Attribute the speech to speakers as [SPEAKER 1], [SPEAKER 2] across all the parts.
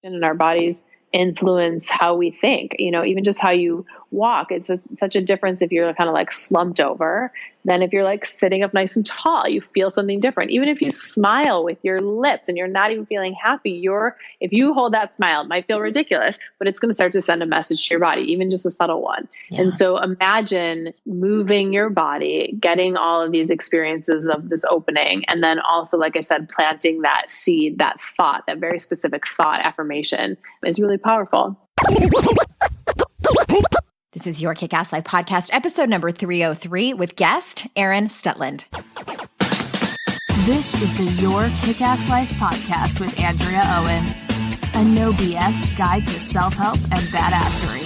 [SPEAKER 1] in our bodies influence how we think, even just how you walk. It's such a difference if you're kind of like slumped over than if you're like sitting up nice and tall. You feel something different. Even if you smile with your lips and you're not even feeling happy, if you hold that smile, it might feel ridiculous, but it's going to start to send a message to your body, even just a subtle one. Yeah. And so imagine moving your body, getting all of these experiences of this opening, and then also, like I said, planting that seed, that thought, that very specific thought affirmation is really powerful.
[SPEAKER 2] This is Your Kick-Ass Life Podcast, episode number 303 with guest Erin Stutland.
[SPEAKER 3] This is the Your Kick-Ass Life Podcast with Andrea Owen, a no BS guide to self-help and badassery.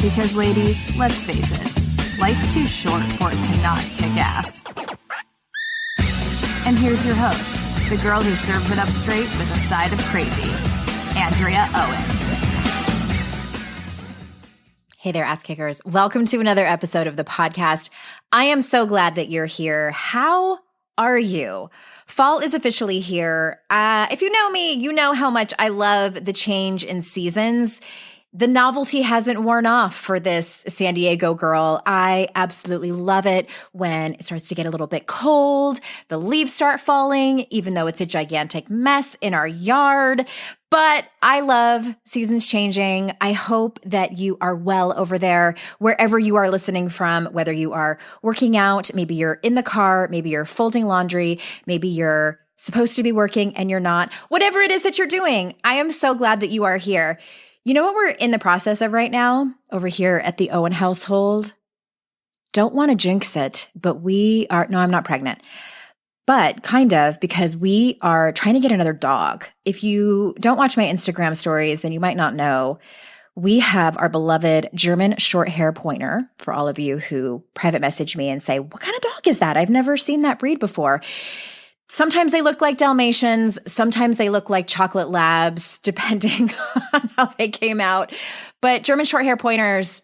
[SPEAKER 3] Because ladies, let's face it, life's too short for it to not kick ass. And here's your host, the girl who serves it up straight with a side of crazy, Andrea Owen.
[SPEAKER 2] Hey there, ass kickers. Welcome to another episode of the podcast. I am so glad that you're here. How are you? Fall is officially here. If you know me, you know how much I love the change in seasons. The novelty hasn't worn off for this San Diego girl. I absolutely love it when it starts to get a little bit cold, the leaves start falling, even though it's a gigantic mess in our yard. But I love seasons changing. I hope that you are well over there, wherever you are listening from, whether you are working out, maybe you're in the car, maybe you're folding laundry, maybe you're supposed to be working and you're not. Whatever it is that you're doing, I am so glad that you are here. You know what we're in the process of right now over here at the Owen household? Don't want to jinx it, but no, I'm not pregnant, but kind of, because we are trying to get another dog. If you don't watch my Instagram stories, then you might not know. We have our beloved German short hair pointer, for all of you who private message me and say, what kind of dog is that? I've never seen that breed before. Sometimes they look like Dalmatians. Sometimes they look like chocolate labs, depending on how they came out. But German short hair pointers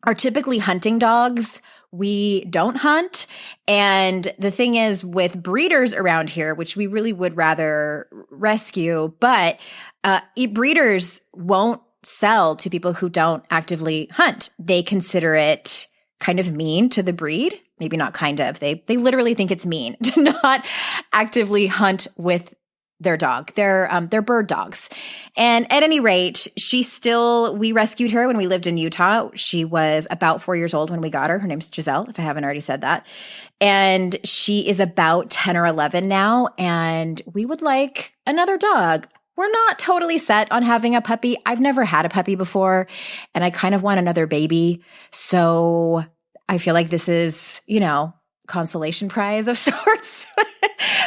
[SPEAKER 2] are typically hunting dogs. We don't hunt. And the thing is, with breeders around here, which we really would rather rescue, but breeders won't sell to people who don't actively hunt. They consider it kind of mean to the breed. Maybe not kind of. They literally think it's mean to not actively hunt with their dog. They're bird dogs. And at any rate, we rescued her when we lived in Utah. She was about 4 years old when we got her. Her name's Giselle, if I haven't already said that. And she is about 10 or 11 now. And we would like another dog. We're not totally set on having a puppy. I've never had a puppy before, and I kind of want another baby. So I feel like this is, consolation prize of sorts.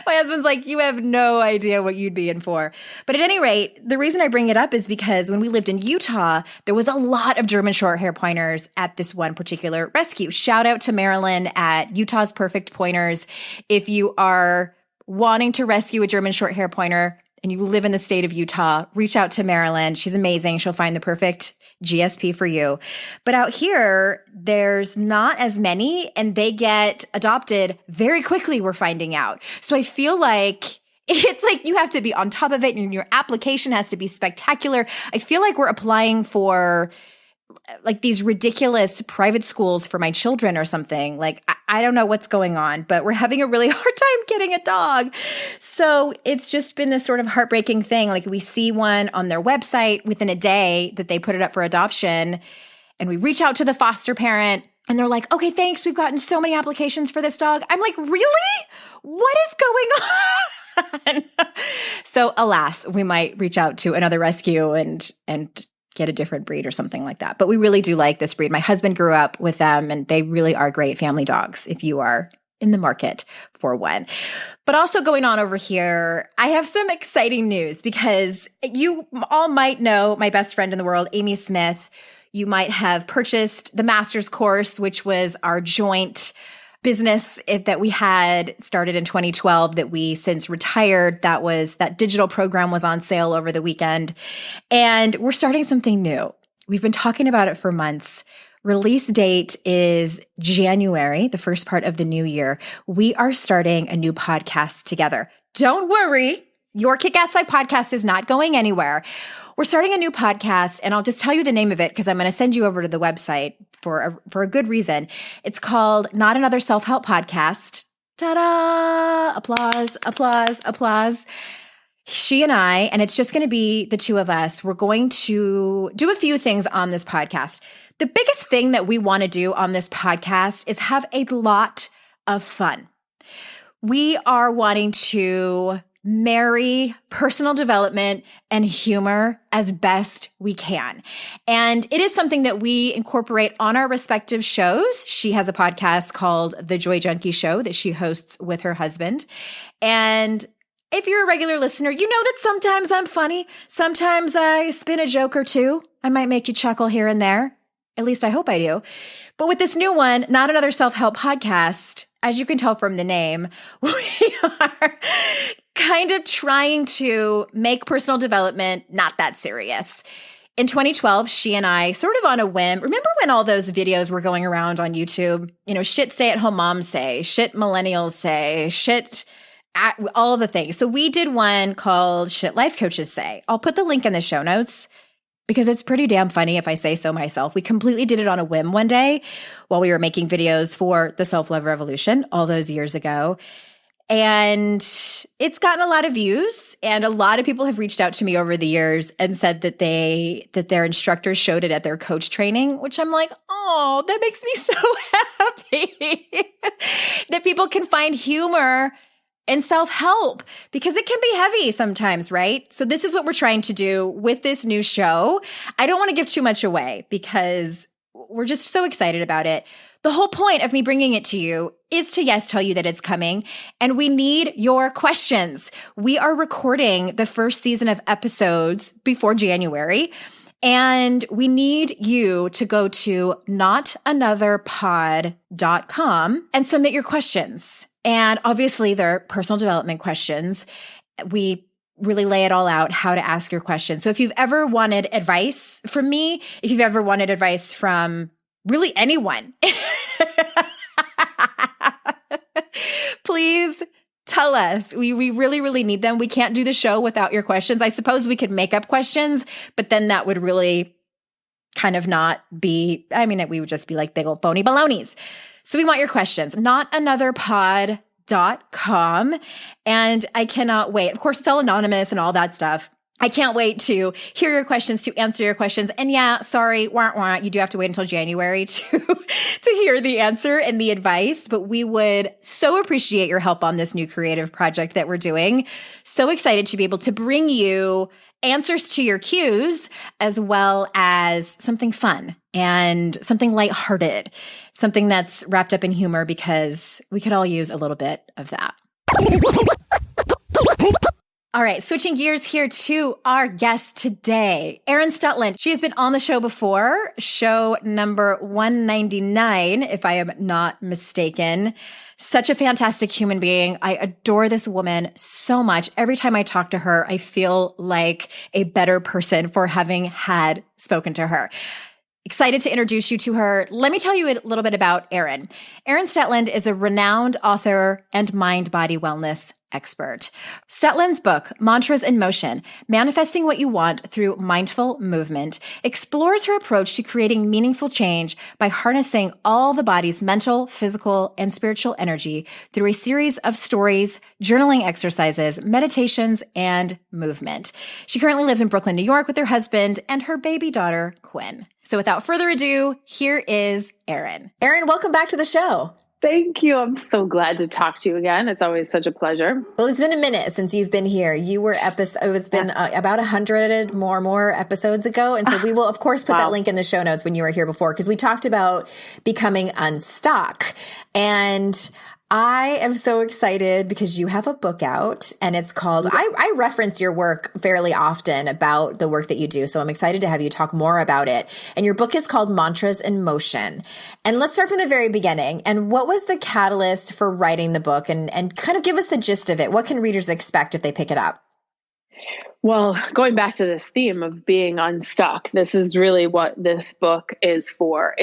[SPEAKER 2] My husband's like, you have no idea what you'd be in for. But at any rate, the reason I bring it up is because when we lived in Utah, there was a lot of German short hair pointers at this one particular rescue. Shout out to Marilyn at Utah's Perfect Pointers. If you are wanting to rescue a German short hair pointer and you live in the state of Utah, reach out to Marilyn. She's amazing. She'll find the perfect GSP for you. But out here, there's not as many, and they get adopted very quickly, we're finding out. So I feel like it's like you have to be on top of it, and your application has to be spectacular. I feel like we're applying for like these ridiculous private schools for my children or something. Like, I don't know what's going on, but we're having a really hard time getting a dog. So it's just been this sort of heartbreaking thing. Like, we see one on their website within a day that they put it up for adoption, and we reach out to the foster parent and they're like, okay, thanks. We've gotten so many applications for this dog. I'm like, really? What is going on? So alas, we might reach out to another rescue and get a different breed or something like that. But we really do like this breed. My husband grew up with them, and they really are great family dogs if you are in the market for one. But also going on over here, I have some exciting news, because you all might know my best friend in the world, Amy Smith. You might have purchased the master's course, which was our joint business that we had started in 2012 that we since retired. That digital program was on sale over the weekend. And we're starting something new. We've been talking about it for months. Release date is January, the first part of the new year. We are starting a new podcast together. Don't worry. Your Kick-Ass Life podcast is not going anywhere. We're starting a new podcast, and I'll just tell you the name of it because I'm going to send you over to the website for a good reason. It's called Not Another Self-Help Podcast. Ta-da! Applause, applause, applause. She and I, and it's just going to be the two of us, we're going to do a few things on this podcast. The biggest thing that we want to do on this podcast is have a lot of fun. We are wanting to marry personal development and humor as best we can. And it is something that we incorporate on our respective shows. She has a podcast called The Joy Junkie Show that she hosts with her husband. And if you're a regular listener, you know that sometimes I'm funny. Sometimes I spin a joke or two. I might make you chuckle here and there. At least I hope I do. But with this new one, Not Another Self-Help Podcast, as you can tell from the name, we are kind of trying to make personal development not that serious. In 2012, she and I, sort of on a whim, remember when all those videos were going around on YouTube? You know, shit stay-at-home moms say, shit millennials say, shit all the things. So we did one called Shit Life Coaches Say. I'll put the link in the show notes because it's pretty damn funny if I say so myself. We completely did it on a whim one day while we were making videos for the Self-Love Revolution all those years ago. And it's gotten a lot of views, and a lot of people have reached out to me over the years and said that their instructors showed it at their coach training, which I'm like, oh, that makes me so happy that people can find humor and self-help, because it can be heavy sometimes, right? So this is what we're trying to do with this new show. I don't want to give too much away because we're just so excited about it. The whole point of me bringing it to you is to, yes, tell you that it's coming, and we need your questions. We are recording the first season of episodes before January, and we need you to go to notanotherpod.com and submit your questions. And obviously, they're personal development questions. We really lay it all out, how to ask your questions. So if you've ever wanted advice from me, if you've ever wanted advice from really anyone, please tell us. We really, really need them. We can't do the show without your questions. I suppose we could make up questions, but then that would really kind of not be, I mean, we would just be like big old phony balonies. So we want your questions. Notanotherpod.com. And I cannot wait. Of course, it's all anonymous and all that stuff. I can't wait to hear your questions, to answer your questions. And yeah, sorry, you do have to wait until January to hear the answer and the advice. But we would so appreciate your help on this new creative project that we're doing. So excited to be able to bring you answers to your cues, as well as something fun and something lighthearted, something that's wrapped up in humor, because we could all use a little bit of that. All right, switching gears here to our guest today, Erin Stutland. She has been on the show before, show number 199, if I am not mistaken. Such a fantastic human being. I adore this woman so much. Every time I talk to her, I feel like a better person for having had spoken to her. Excited to introduce you to her. Let me tell you a little bit about Erin. Erin Stutland is a renowned author and mind-body wellness expert. Stutland's book, Mantras in Motion, Manifesting What You Want Through Mindful Movement, explores her approach to creating meaningful change by harnessing all the body's mental, physical, and spiritual energy through a series of stories, journaling exercises, meditations, and movement. She currently lives in Brooklyn, New York with her husband and her baby daughter, Quinn. So without further ado, here is Erin. Erin, welcome back to the show.
[SPEAKER 1] Thank you. I'm so glad to talk to you again. It's always such a pleasure.
[SPEAKER 2] Well, it's been a minute since you've been here. You were it's been about 100 more episodes ago. And so we will, of course, put that link in the show notes when you were here before, because we talked about becoming unstuck. And I am so excited because you have a book out, and it's called, I reference your work fairly often about the work that you do. So I'm excited to have you talk more about it. And your book is called Mantras in Motion. And let's start from the very beginning. And what was the catalyst for writing the book, and kind of give us the gist of it? What can readers expect if they pick it up?
[SPEAKER 1] Well, going back to this theme of being unstuck, this is really what this book is for.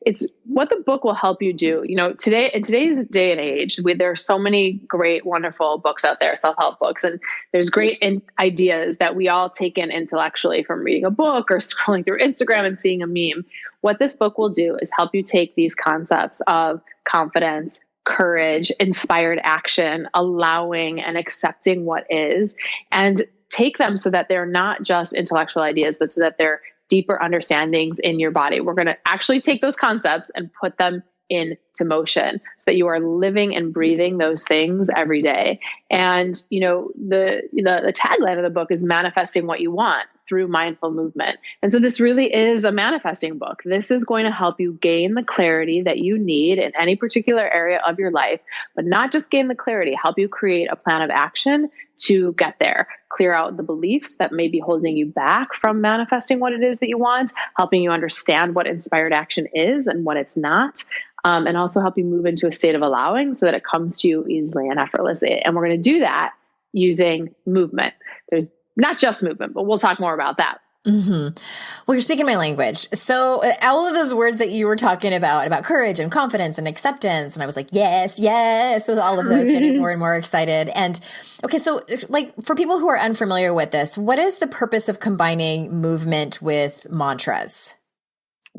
[SPEAKER 1] it's what the book will help you do. Today, in today's day and age, there are so many great, wonderful books out there, self-help books, and there's great ideas that we all take in intellectually from reading a book or scrolling through Instagram and seeing a meme. What this book will do is help you take these concepts of confidence, courage, inspired action, allowing and accepting what is, and take them so that they're not just intellectual ideas, but so that they're deeper understandings in your body. We're going to actually take those concepts and put them into motion so that you are living and breathing those things every day. And, the tagline of the book is manifesting what you want through mindful movement. And so this really is a manifesting book. This is going to help you gain the clarity that you need in any particular area of your life, but not just gain the clarity, help you create a plan of action to get there, clear out the beliefs that may be holding you back from manifesting what it is that you want, helping you understand what inspired action is and what it's not, and also help you move into a state of allowing so that it comes to you easily and effortlessly. And we're going to do that using movement. There's not just movement, but we'll talk more about that.
[SPEAKER 2] Mm-hmm. Well, you're speaking my language. So all of those words that you were talking about courage and confidence and acceptance. And I was like, yes, yes, with all of those, getting more and more excited. And okay, so like for people who are unfamiliar with this, what is the purpose of combining movement with mantras?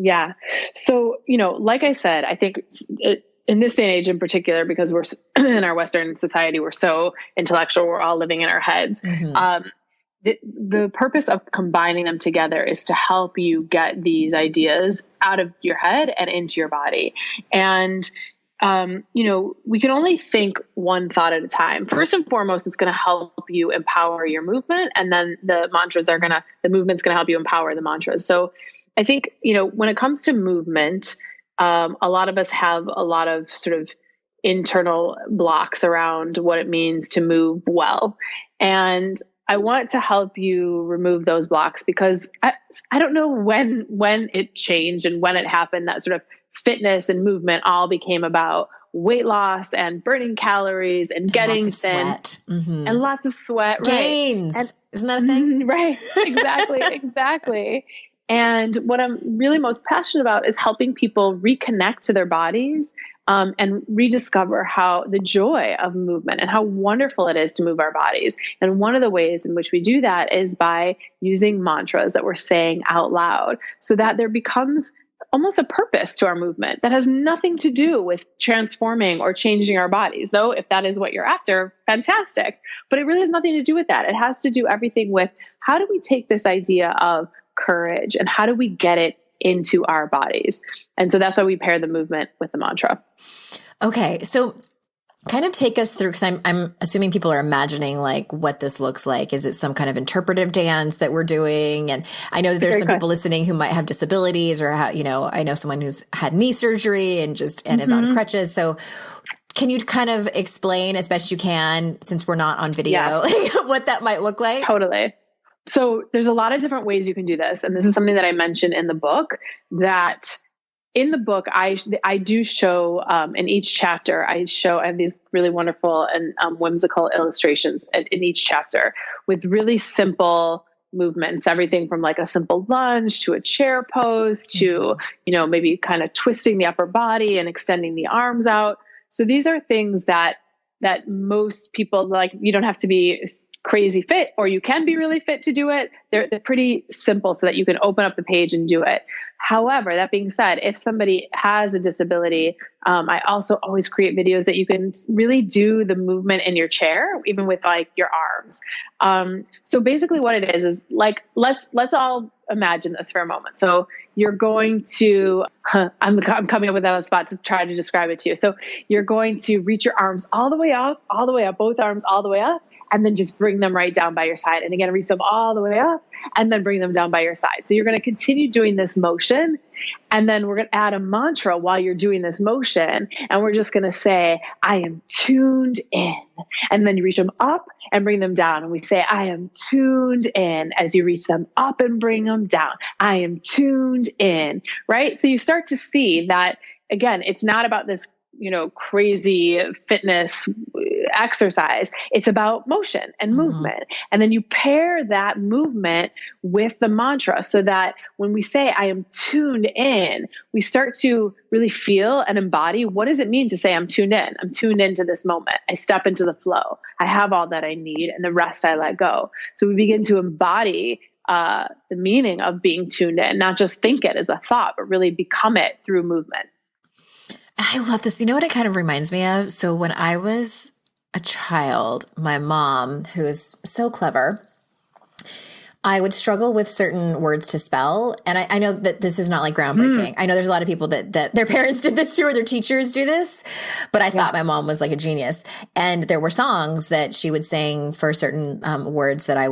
[SPEAKER 1] Yeah. So, like I said, I think in this day and age in particular, because we're in our Western society, we're so intellectual, we're all living in our heads. Mm-hmm. The purpose of combining them together is to help you get these ideas out of your head and into your body. And, we can only think one thought at a time. First and foremost, it's going to help you empower your movement. And then the movement's going to help you empower the mantras. So I think, when it comes to movement, a lot of us have a lot of sort of internal blocks around what it means to move well. And I want to help you remove those blocks because I don't know when it changed and when it happened that sort of fitness and movement all became about weight loss and burning calories and getting thin and lots of sweat.
[SPEAKER 2] Gains.
[SPEAKER 1] Right.
[SPEAKER 2] Isn't that a thing?
[SPEAKER 1] Right. Exactly. Exactly. And what I'm really most passionate about is helping people reconnect to their bodies and rediscover how the joy of movement and how wonderful it is to move our bodies. And one of the ways in which we do that is by using mantras that we're saying out loud so that there becomes almost a purpose to our movement that has nothing to do with transforming or changing our bodies. Though if that is what you're after, fantastic. But it really has nothing to do with that. It has to do everything with how do we take this idea of courage and how do we get it into our bodies? And so that's why we pair the movement with the mantra.
[SPEAKER 2] Okay. So kind of take us through, because I'm assuming people are imagining like what this looks like. Is it some kind of interpretive dance that we're doing? And I know there's some people listening who might have disabilities or I know someone who's had knee surgery and is on crutches. So can you kind of explain as best you can, since we're not on video, what that might look like?
[SPEAKER 1] Totally. So there's a lot of different ways you can do this. And this is something that I mentioned in the book, that in the book, I do show, in each chapter, I have these really wonderful and whimsical illustrations in each chapter with really simple movements, everything from like a simple lunge to a chair pose to, maybe kind of twisting the upper body and extending the arms out. So these are things that most people like. You don't have to be crazy fit, or you can be really fit to do it. They're pretty simple so that you can open up the page and do it. However, that being said, if somebody has a disability, I also always create videos that you can really do the movement in your chair, even with like your arms. So basically what it is like, let's all imagine this for a moment. So you're going to, I'm coming up with that on the spot to try to describe it to you. So you're going to reach your arms all the way up, both arms all the way up, and then just bring them right down by your side. And again, reach them all the way up and then bring them down by your side. So you're going to continue doing this motion. And then we're going to add a mantra while you're doing this motion. And we're just going to say, I am tuned in. And then you reach them up and bring them down. And we say, I am tuned in as you reach them up and bring them down. I am tuned in, right? So you start to see that, again, it's not about this crazy fitness exercise. It's about motion and movement. And then you pair that movement with the mantra so that when we say, I am tuned in, we start to really feel and embody, what does it mean to say, I'm tuned in? I'm tuned into this moment. I step into the flow. I have all that I need, and the rest I let go. So we begin to embody the meaning of being tuned in, not just think it as a thought, but really become it through movement.
[SPEAKER 2] I love this. You know what it kind of reminds me of? So when I was a child, my mom, who is so clever, I would struggle with certain words to spell. And I know that this is not like groundbreaking. I know there's a lot of people that their parents did this too, or their teachers do this, but I thought my mom was like a genius. And there were songs that she would sing for certain words that I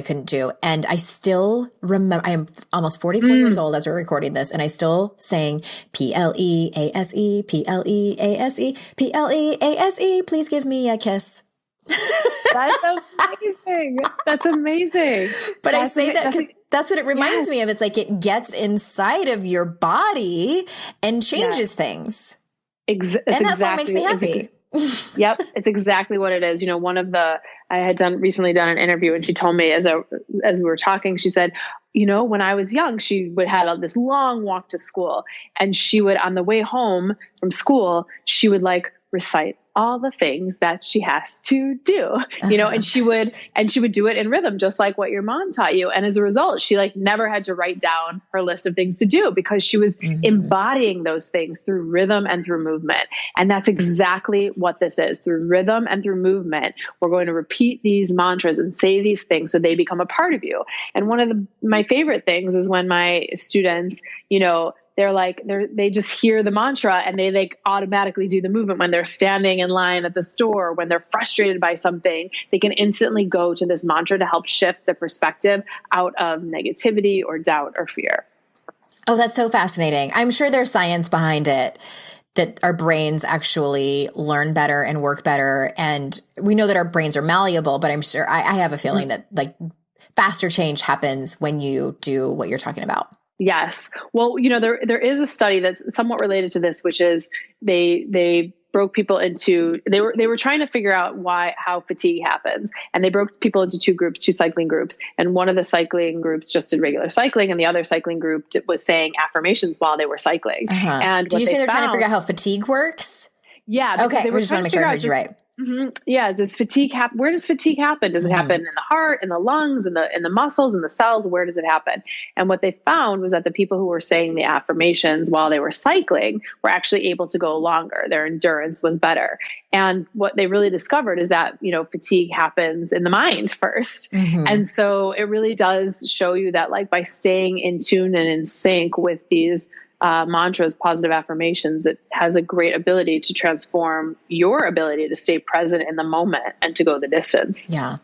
[SPEAKER 2] couldn't do. And I still remember, I am almost 44 years old as we're recording this, and I still sang Please, Please, please give me a kiss.
[SPEAKER 1] That's amazing. That's amazing.
[SPEAKER 2] But I say that because that's what it reminds me of. It's like it gets inside of your body and changes things. And that's what makes me happy.
[SPEAKER 1] Yep. It's exactly what it is. I had recently done an interview, and she told me as we were talking, she said, when I was young, she would have this long walk to school, and she would, on the way home from school, she would recite all the things that she has to do, and she would do it in rhythm, just like what your mom taught you. And as a result, she never had to write down her list of things to do because she was embodying those things through rhythm and through movement. And that's exactly what this is. Through rhythm and through movement, we're going to repeat these mantras and say these things so they become a part of you. And one of my favorite things is when my students, they just hear the mantra and they automatically do the movement. When they're standing in line at the store, when they're frustrated by something, they can instantly go to this mantra to help shift the perspective out of negativity or doubt or fear.
[SPEAKER 2] Oh, that's so fascinating. I'm sure there's science behind it, that our brains actually learn better and work better. And we know that our brains are malleable, but I'm sure I have a feeling that faster change happens when you do what you're talking about.
[SPEAKER 1] Yes. Well, there is a study that's somewhat related to this, which is they broke people into, they were trying to figure out how fatigue happens. And they broke people into two cycling groups. And one of the cycling groups just did regular cycling, and the other cycling group was saying affirmations while they were cycling. And
[SPEAKER 2] did you say they're trying to figure out how fatigue works?
[SPEAKER 1] Yeah.
[SPEAKER 2] Okay. We just want to make sure I heard you right.
[SPEAKER 1] Yeah. Does fatigue happen? Where does fatigue happen? Does it happen in the heart, in the lungs, in the muscles, in the cells? Where does it happen? And what they found was that the people who were saying the affirmations while they were cycling were actually able to go longer. Their endurance was better. And what they really discovered is that, fatigue happens in the mind first. And so it really does show you that by staying in tune and in sync with these mantras, positive affirmations, it has a great ability to transform your ability to stay present in the moment and to go the distance.
[SPEAKER 2] Yeah.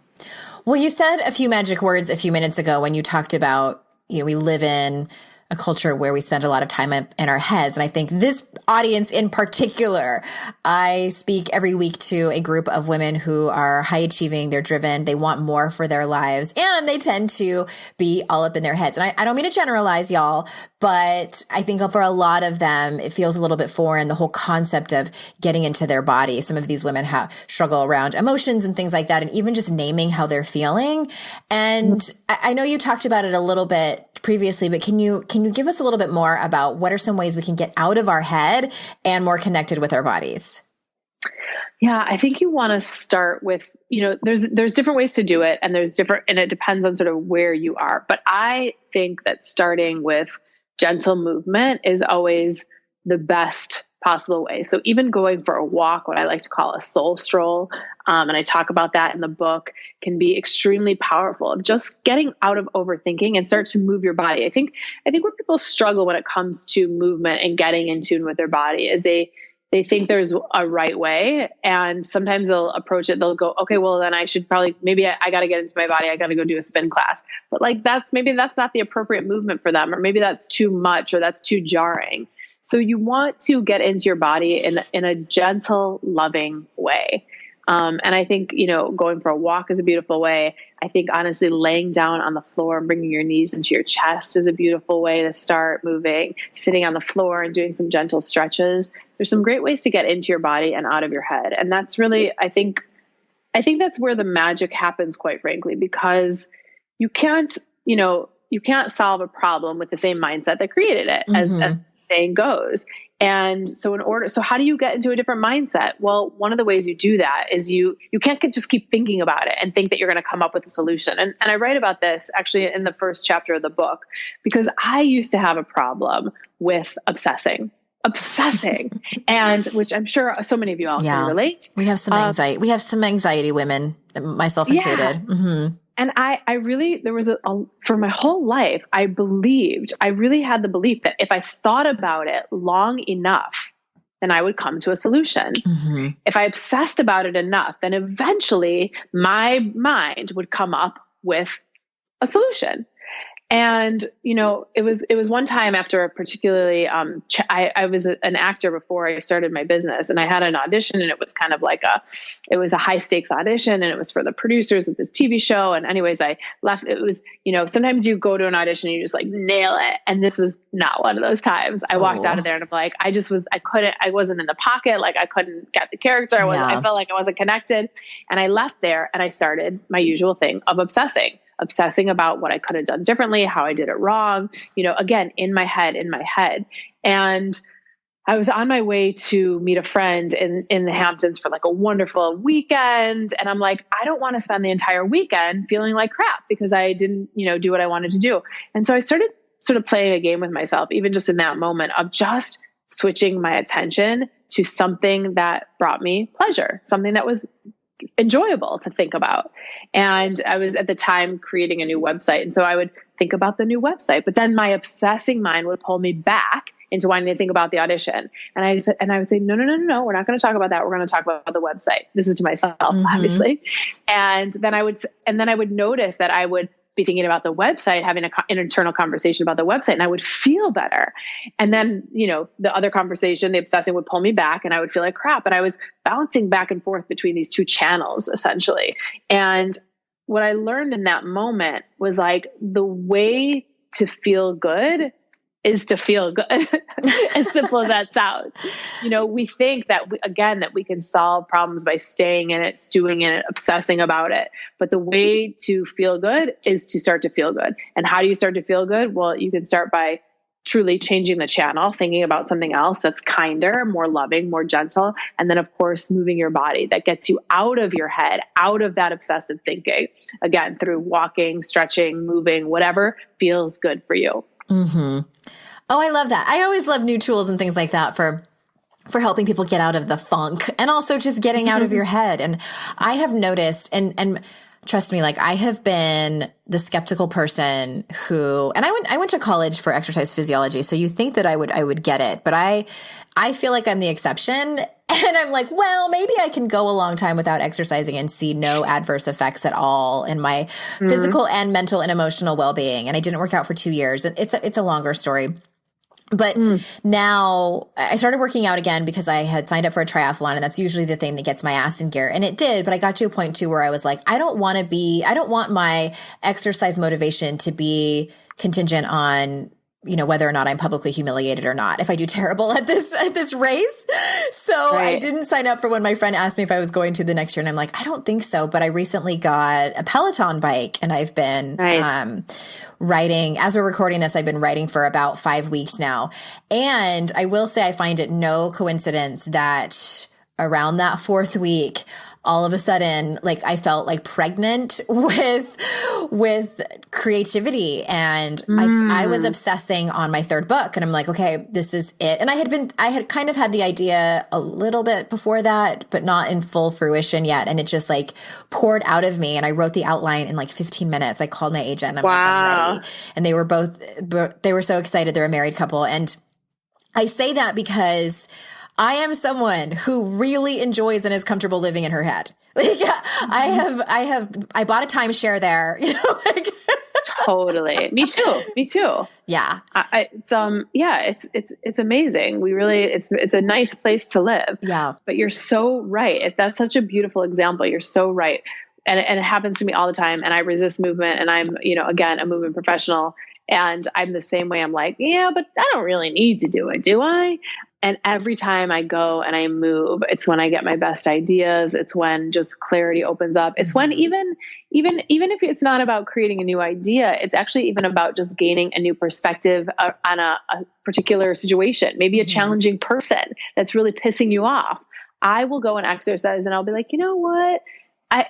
[SPEAKER 2] Well, you said a few magic words a few minutes ago when you talked about, we live in a culture where we spend a lot of time in our heads. And I think this audience in particular, I speak every week to a group of women who are high achieving, they're driven, they want more for their lives, and they tend to be all up in their heads. And I don't mean to generalize, y'all, but I think for a lot of them, it feels a little bit foreign, the whole concept of getting into their body. Some of these women struggle around emotions and things like that, and even just naming how they're feeling. And I know you talked about it a little bit previously, but can you give us a little bit more about what are some ways we can get out of our head and more connected with our bodies?
[SPEAKER 1] Yeah, I think you want to start with, there's different ways to do it, and and it depends on sort of where you are. But I think that starting with gentle movement is always the best possible way. So even going for a walk, what I like to call a soul stroll, and I talk about that in the book, can be extremely powerful of just getting out of overthinking and start to move your body. I think where people struggle when it comes to movement and getting in tune with their body is they think there's a right way. And sometimes they'll approach it. They'll go, okay, well then I should maybe I got to get into my body. I got to go do a spin class, but that's not the appropriate movement for them. Or maybe that's too much, or that's too jarring. So you want to get into your body in a gentle, loving way. And I think, going for a walk is a beautiful way. I think honestly, laying down on the floor and bringing your knees into your chest is a beautiful way to start moving. Sitting on the floor and doing some gentle stretches. There's some great ways to get into your body and out of your head. And that's really, I think that's where the magic happens, quite frankly, because you can't solve a problem with the same mindset that created it, as the saying goes. And so how do you get into a different mindset? Well, one of the ways you do that is you can't just keep thinking about it and think that you're going to come up with a solution. And I write about this actually in the first chapter of the book, because I used to have a problem with obsessing, and which I'm sure so many of you all can relate.
[SPEAKER 2] We have some anxiety. We have some anxiety women, myself included.
[SPEAKER 1] Yeah.
[SPEAKER 2] Mm-hmm.
[SPEAKER 1] And I really, there was for my whole life, I really had the belief that if I thought about it long enough, then I would come to a solution. Mm-hmm. If I obsessed about it enough, then eventually my mind would come up with a solution. And, it was one time after a particularly, I was an actor before I started my business, and I had an audition, and it was kind of like it was a high stakes audition, and it was for the producers of this TV show. And anyways, I left. It was, sometimes you go to an audition and you just like nail it. And this was not one of those times. I walked out of there and I'm like, I wasn't in the pocket. Like I couldn't get the character. I felt like I wasn't connected. And I left there and I started my usual thing of obsessing about what I could have done differently, how I did it wrong, again, in my head. And I was on my way to meet a friend in the Hamptons for like a wonderful weekend. And I'm like, I don't want to spend the entire weekend feeling like crap because I didn't, do what I wanted to do. And so I started sort of playing a game with myself, even just in that moment of just switching my attention to something that brought me pleasure, something that was enjoyable to think about. And I was at the time creating a new website. And so I would think about the new website, but then my obsessing mind would pull me back into wanting to think about the audition. And I would say, no, we're not going to talk about that. We're going to talk about the website. This is to myself, obviously. And then I would notice that I would be thinking about the website, having an internal conversation about the website, and I would feel better. And then, the other conversation, the obsessing would pull me back and I would feel like crap. And I was bouncing back and forth between these two channels, essentially. And what I learned in that moment was like, the way to feel good is to feel good. As simple as that sounds. We think that we can solve problems by staying in it, stewing in it, obsessing about it. But the way to feel good is to start to feel good. And how do you start to feel good? Well, you can start by truly changing the channel, thinking about something else that's kinder, more loving, more gentle. And then of course, moving your body that gets you out of your head, out of that obsessive thinking, again, through walking, stretching, moving, whatever feels good for you.
[SPEAKER 2] Mm-hmm. Oh, I love that. I always love new tools and things like that for helping people get out of the funk and also just getting out of your head. And I have noticed, and trust me, like I have been the skeptical person who, and I went to college for exercise physiology. So you think that I would get it, but I feel like I'm the exception. And I'm like, well, maybe I can go a long time without exercising and see no adverse effects at all in my physical and mental and emotional well-being. And I didn't work out for 2 years. It's a longer story. But now I started working out again because I had signed up for a triathlon, and that's usually the thing that gets my ass in gear. And it did, but I got to a point too where I was like, I don't want my exercise motivation to be contingent on, whether or not I'm publicly humiliated or not, if I do terrible at this race. So I didn't sign up for when my friend asked me if I was going to the next year. And I'm like, I don't think so. But I recently got a Peloton bike, and I've been riding, as we're recording this, I've been riding for about 5 weeks now. And I will say I find it no coincidence that around that 4th week, all of a sudden, like I felt like pregnant with creativity, and I was obsessing on my 3rd book, and I'm like, okay, this is it. And I had kind of had the idea a little bit before that, but not in full fruition yet. And it just like poured out of me, and I wrote the outline in like 15 minutes. I called my agent, and I'm like, I'm ready. And they were so excited. They're a married couple. And I say that because I am someone who really enjoys and is comfortable living in her head. Like, I bought a timeshare there, like
[SPEAKER 1] Totally. Me too. Me too.
[SPEAKER 2] Yeah.
[SPEAKER 1] It's amazing. It's a nice place to live.
[SPEAKER 2] Yeah.
[SPEAKER 1] But you're so right. That's such a beautiful example. You're so right. And it happens to me all the time. And I resist movement, and I'm, again, a movement professional, and I'm the same way. I'm like, yeah, but I don't really need to do it, do I? And every time I go and I move, it's when I get my best ideas. It's when just clarity opens up. It's when even if it's not about creating a new idea, it's actually even about just gaining a new perspective on a particular situation, maybe a challenging person that's really pissing you off. I will go and exercise, and I'll be like, you know what? I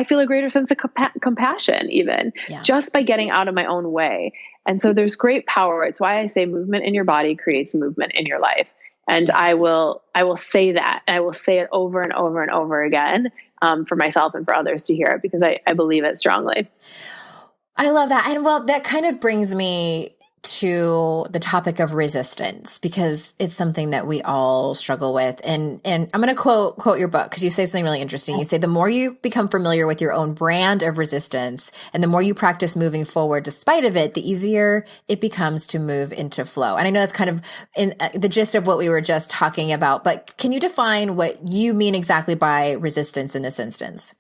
[SPEAKER 1] feel a greater sense of compassion even just by getting out of my own way. And so there's great power. It's why I say movement in your body creates movement in your life. And I will say that. I will say it over and over and over again for myself and for others to hear it, because I believe it strongly.
[SPEAKER 2] I love that. And well, that kind of brings me to the topic of resistance, because it's something that we all struggle with. And I'm going to quote your book, because you say something really interesting. You say, the more you become familiar with your own brand of resistance, and the more you practice moving forward despite of it, the easier it becomes to move into flow. And I know that's kind of in the gist of what we were just talking about, but can you define what you mean exactly by resistance in this instance?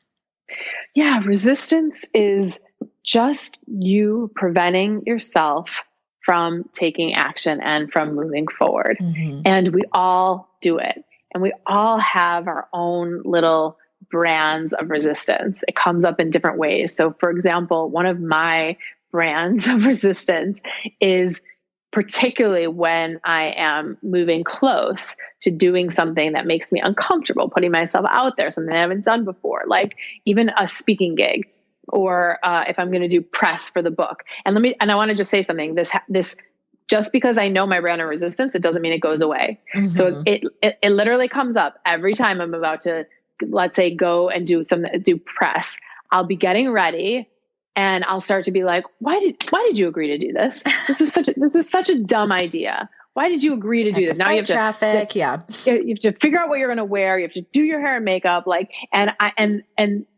[SPEAKER 1] Yeah, resistance is just you preventing yourself from taking action and from moving forward. Mm-hmm. And we all do it. And we all have our own little brands of resistance. It comes up in different ways. So for example, one of my brands of resistance is particularly when I am moving close to doing something that makes me uncomfortable, putting myself out there, something I haven't done before, like even a speaking gig. Or if I'm going to do press for the book. And I want to just say something. This just because I know my brand of resistance, it doesn't mean it goes away. Mm-hmm. So it literally comes up every time I'm about to, let's say, go and do press. I'll be getting ready, and I'll start to be like, why did you agree to do this? This is such a dumb idea. Why did you agree to do this? Now you have
[SPEAKER 2] traffic.
[SPEAKER 1] You have to figure out what you're going to wear. You have to do your hair and makeup. And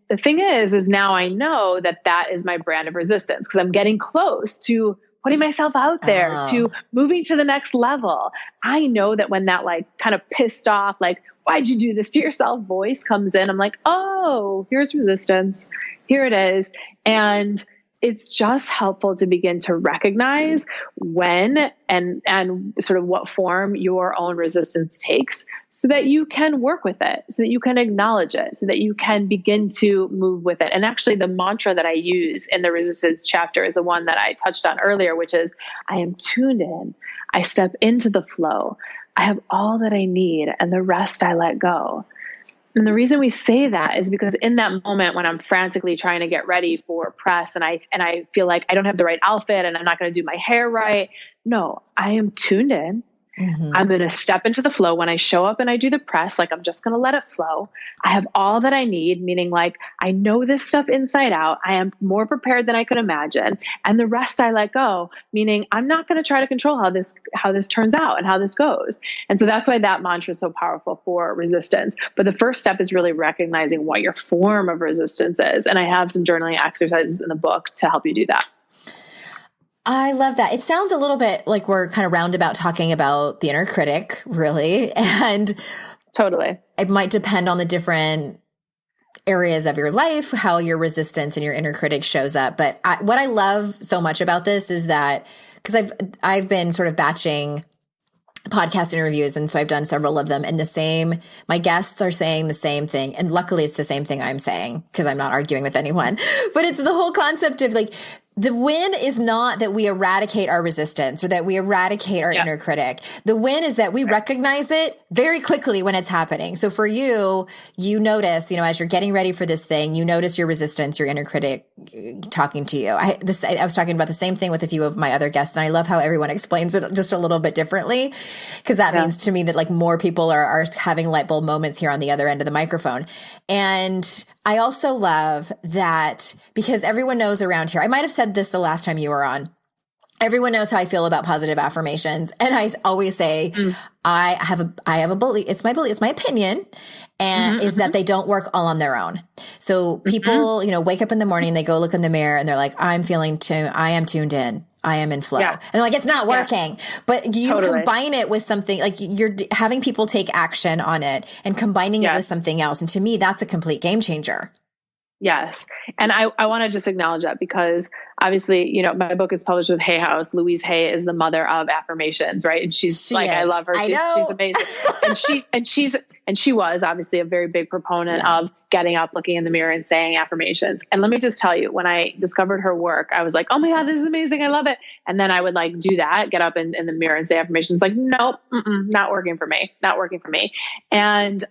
[SPEAKER 1] the thing is now I know that is my brand of resistance, because I'm getting close to putting myself out there, to moving to the next level. I know that when that kind of pissed off, why'd you do this to yourself voice comes in, I'm like, oh, here's resistance. Here it is. And it's just helpful to begin to recognize when and sort of what form your own resistance takes, so that you can work with it, so that you can acknowledge it, so that you can begin to move with it. And actually the mantra that I use in the resistance chapter is the one that I touched on earlier, which is, I am tuned in. I step into the flow. I have all that I need, and the rest I let go. And the reason we say that is because in that moment when I'm frantically trying to get ready for press, and I feel like I don't have the right outfit and I'm not going to do my hair right. No, I am tuned in. Mm-hmm. I'm going to step into the flow. When I show up and I do the press, I'm just going to let it flow. I have all that I need, meaning I know this stuff inside out. I am more prepared than I could imagine. And the rest I let go, meaning I'm not going to try to control how this turns out and how this goes. And so that's why that mantra is so powerful for resistance. But the first step is really recognizing what your form of resistance is. And I have some journaling exercises in the book to help you do that.
[SPEAKER 2] I love that. It sounds a little bit like we're kind of roundabout talking about the inner critic, really. And
[SPEAKER 1] totally,
[SPEAKER 2] it might depend on the different areas of your life, how your resistance and your inner critic shows up. But what I love so much about this is that, because I've been sort of batching podcast interviews, and so I've done several of them, and my guests are saying the same thing. And luckily it's the same thing I'm saying, because I'm not arguing with anyone, but it's the whole concept of the win is not that we eradicate our resistance or that we eradicate our inner critic. The win is that we recognize it very quickly when it's happening. So for you notice, as you're getting ready for this thing, you notice your resistance, your inner critic talking to you. I was talking about the same thing with a few of my other guests, and I love how everyone explains it just a little bit differently, because that means to me that more people are having light bulb moments here on the other end of the microphone. And I also love that, because everyone knows around here, I might have said this the last time you were on, everyone knows how I feel about positive affirmations. And I always say, I have a belief. It's my belief. It's my opinion. And is that they don't work all on their own. So people, wake up in the morning, they go look in the mirror and they're like, I am tuned in. I am in flow. Yeah. And like, it's not working, but you combine it with something like you're having people take action on it and combining it with something else. And to me, that's a complete game changer.
[SPEAKER 1] Yes. And I want to just acknowledge that because obviously, my book is published with Hay House. Louise Hay is the mother of affirmations, right? And she I love her. She's amazing. and she was obviously a very big proponent of getting up, looking in the mirror and saying affirmations. And let me just tell you, when I discovered her work, I was like, oh my God, this is amazing. I love it. And then I would like do that, get up in the mirror and say affirmations like, nope, not working for me. And,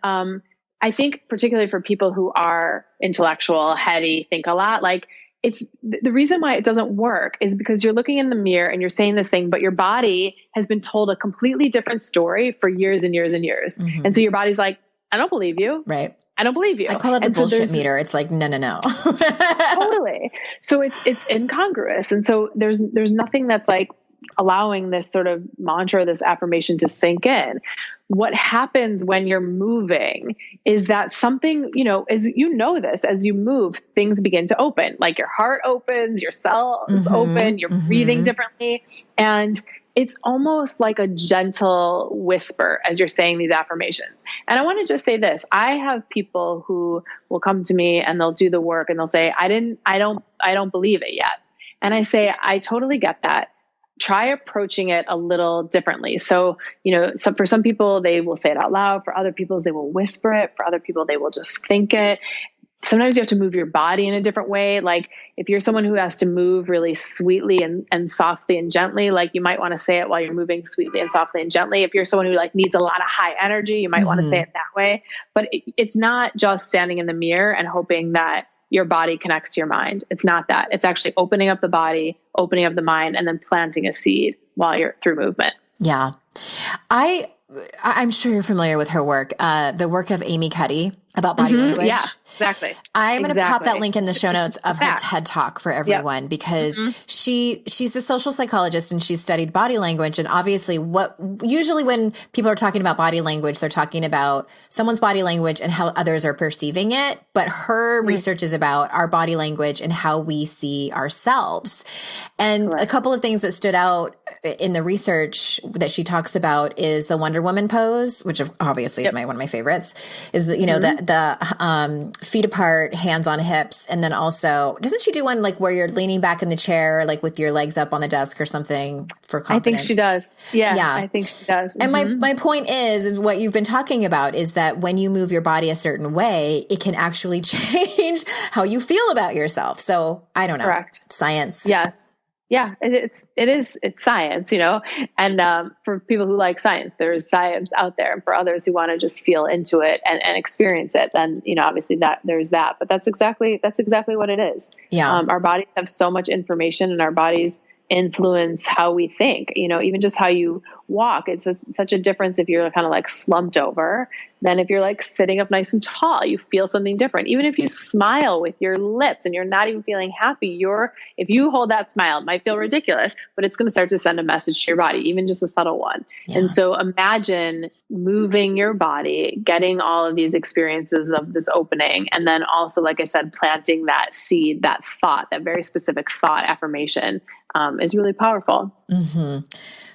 [SPEAKER 1] I think particularly for people who are intellectual, heady, think a lot, like it's the reason why it doesn't work is because you're looking in the mirror and you're saying this thing, but your body has been told a completely different story for years and years and years. And so your body's like, I don't believe you.
[SPEAKER 2] Right.
[SPEAKER 1] I don't believe you.
[SPEAKER 2] I call it the bullshit meter. It's like, no.
[SPEAKER 1] Totally. So it's incongruous. And so there's nothing that's like allowing this sort of mantra, this affirmation to sink in. What happens when you're moving is that something, as as you move, things begin to open, like your heart opens, your cells open, you're breathing differently. And it's almost like a gentle whisper as you're saying these affirmations. And I want to just say this. I have people who will come to me and they'll do the work and they'll say, I don't believe it yet. And I say, I totally get that. Try approaching it a little differently. So, for some people, they will say it out loud. For other people, they will whisper it. For other people, they will just think it. Sometimes you have to move your body in a different way. Like if you're someone who has to move really sweetly and softly and gently, like you might want to say it while you're moving sweetly and softly and gently. If you're someone who like needs a lot of high energy, you might want to say it that way. But it's not just standing in the mirror and hoping that your body connects to your mind. It's not that. It's actually opening up the body, opening up the mind, and then planting a seed while you're through movement.
[SPEAKER 2] Yeah. I'm sure you're familiar with her work, the work of Amy Cuddy about body language.
[SPEAKER 1] Yeah, exactly.
[SPEAKER 2] I'm going to pop that link in the show notes of her TED Talk for everyone because she's a social psychologist and she's studied body language. And obviously usually when people are talking about body language, they're talking about someone's body language and how others are perceiving it. But her research is about our body language and how we see ourselves. And a couple of things that stood out in the research that she talks about is the Wonder Woman pose, which obviously is one of my favorites, is that, the feet apart, hands on hips. And then also, doesn't she do one like where you're leaning back in the chair, like with your legs up on the desk or something for confidence?
[SPEAKER 1] I think she does. Yeah. I think she does.
[SPEAKER 2] And my point is what you've been talking about is that when you move your body a certain way, it can actually change how you feel about yourself. So I don't know. Correct. Science.
[SPEAKER 1] Yes. Yeah, it's science, and for people who like science, there is science out there. And for others who want to just feel into it and experience it, then, obviously there's that, but that's exactly what it is.
[SPEAKER 2] Yeah.
[SPEAKER 1] Our bodies have so much information and our bodies influence how we think, even just how you walk. It's such a difference if you're kind of like slumped over than if you're like sitting up nice and tall. You feel something different. Even if you smile with your lips and you're not even feeling happy, if you hold that smile, it might feel ridiculous, but it's going to start to send a message to your body, even just a subtle one. Yeah. And so imagine moving your body, getting all of these experiences of this opening, and then also, like I said, planting that seed, that thought, that very specific thought affirmation is really powerful.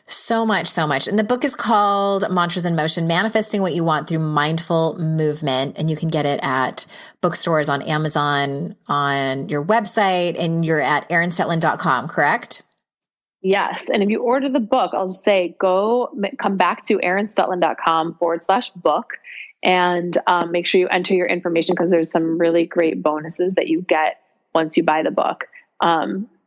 [SPEAKER 2] So much. And the book is called Mantras in Motion, Manifesting What You Want Through Mindful Movement. And you can get it at bookstores, on Amazon, on your website, and you're at erinstutland.com, correct?
[SPEAKER 1] Yes. And if you order the book, I'll just say, come back to erinstutland.com/book and make sure you enter your information because there's some really great bonuses that you get once you buy the book.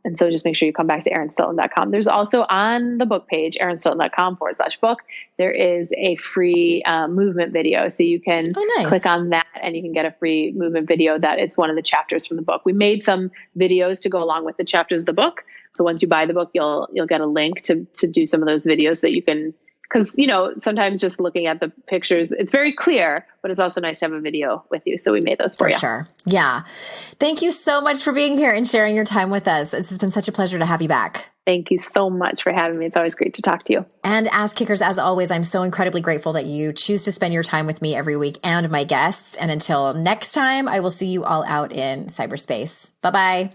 [SPEAKER 1] And so just make sure you come back to erinstutland.com. There's also on the book page, erinstutland.com/book, there is a free movement video. So you can click on that and you can get a free movement video that it's one of the chapters from the book. We made some videos to go along with the chapters of the book. So once you buy the book, you'll get a link to do some of those videos so that you can because, sometimes just looking at the pictures, it's very clear, but it's also nice to have a video with you. So we made those for you.
[SPEAKER 2] Sure. Yeah. Thank you so much for being here and sharing your time with us. This has been such a pleasure to have you back.
[SPEAKER 1] Thank you so much for having me. It's always great to talk to you.
[SPEAKER 2] And Ass Kickers, as always, I'm so incredibly grateful that you choose to spend your time with me every week and my guests. And until next time, I will see you all out in cyberspace. Bye-bye.